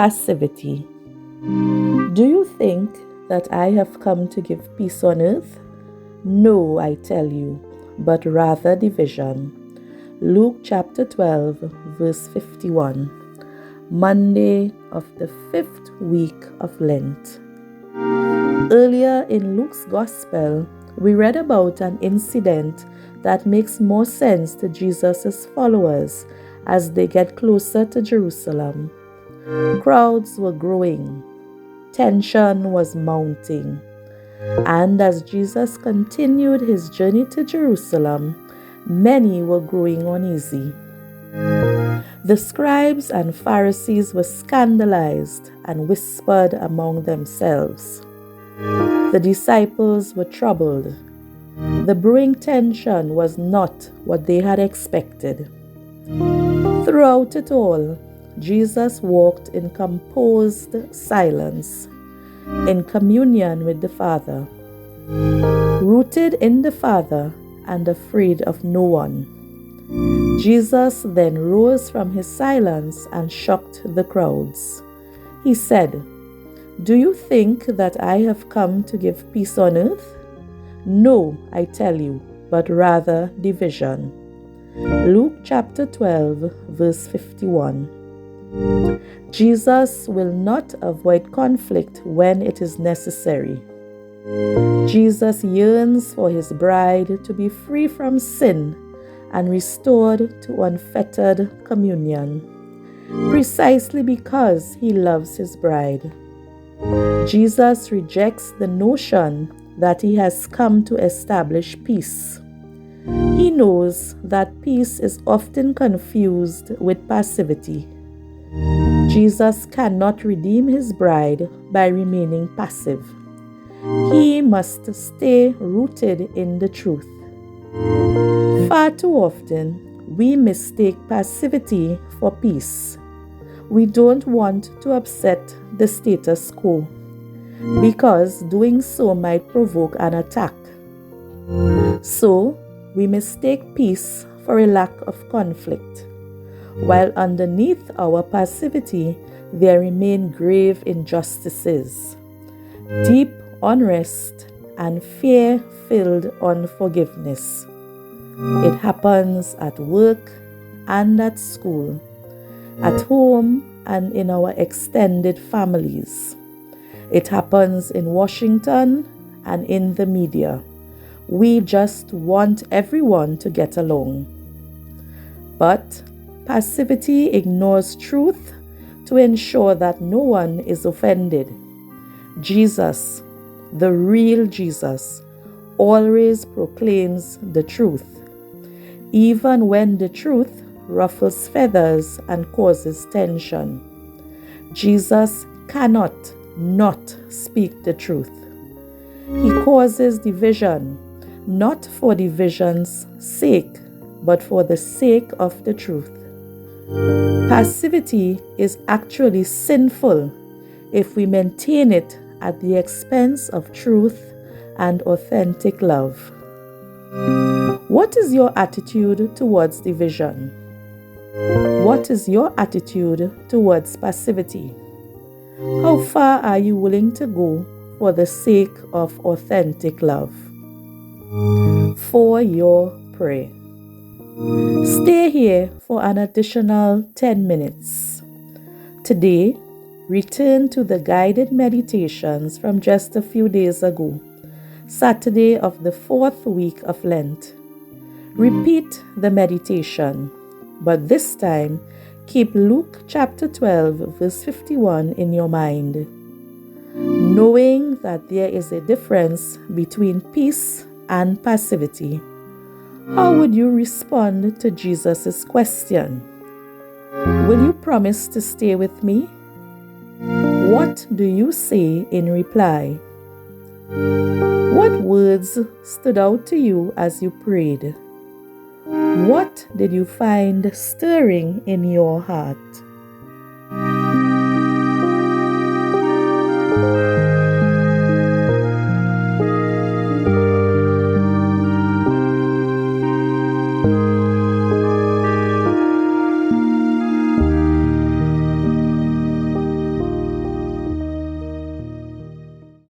Passivity. Do you think that I have come to give peace on earth? No, I tell you, but rather division. Luke chapter 12, verse 51. Monday of the fifth week of Lent. Earlier in Luke's Gospel, we read about an incident that makes more sense to Jesus' followers as they get closer to Jerusalem. Crowds were growing. Tension was mounting. And as Jesus continued his journey to Jerusalem, many were growing uneasy. The scribes and Pharisees were scandalized and whispered among themselves. The disciples were troubled. The brewing tension was not what they had expected. Throughout it all, Jesus walked in composed silence, in communion with the Father, rooted in the Father and afraid of no one. Jesus then rose from his silence and shocked the crowds. He said, "Do you think that I have come to give peace on earth? No, I tell you, but rather division." Luke chapter 12, verse 51. Jesus will not avoid conflict when it is necessary. Jesus yearns for his bride to be free from sin and restored to unfettered communion, precisely because he loves his bride. Jesus rejects the notion that he has come to establish peace. He knows that peace is often confused with passivity. Jesus cannot redeem his bride by remaining passive. He must stay rooted in the truth. Far too often, we mistake passivity for peace. We don't want to upset the status quo, because doing so might provoke an attack. So, we mistake peace for a lack of conflict, while underneath our passivity there remain grave injustices, deep unrest, and fear-filled unforgiveness. It happens at work and at school, at home and in our extended families. It happens in Washington and in the media. We just want everyone to get along. But passivity ignores truth to ensure that no one is offended. Jesus, the real Jesus, always proclaims the truth, even when the truth ruffles feathers and causes tension. Jesus cannot not speak the truth. He causes division, not for division's sake, but for the sake of the truth. Passivity is actually sinful if we maintain it at the expense of truth and authentic love. What is your attitude towards division? What is your attitude towards passivity? How far are you willing to go for the sake of authentic love? For your prayer. Stay here for an additional 10 minutes. Today, return to the guided meditations from just a few days ago, Saturday of the fourth week of Lent. Repeat the meditation, but this time keep Luke chapter 12, verse 51 in your mind, knowing that there is a difference between peace and passivity. How would you respond to Jesus' question? Will you promise to stay with me? What do you say in reply? What words stood out to you as you prayed? What did you find stirring in your heart?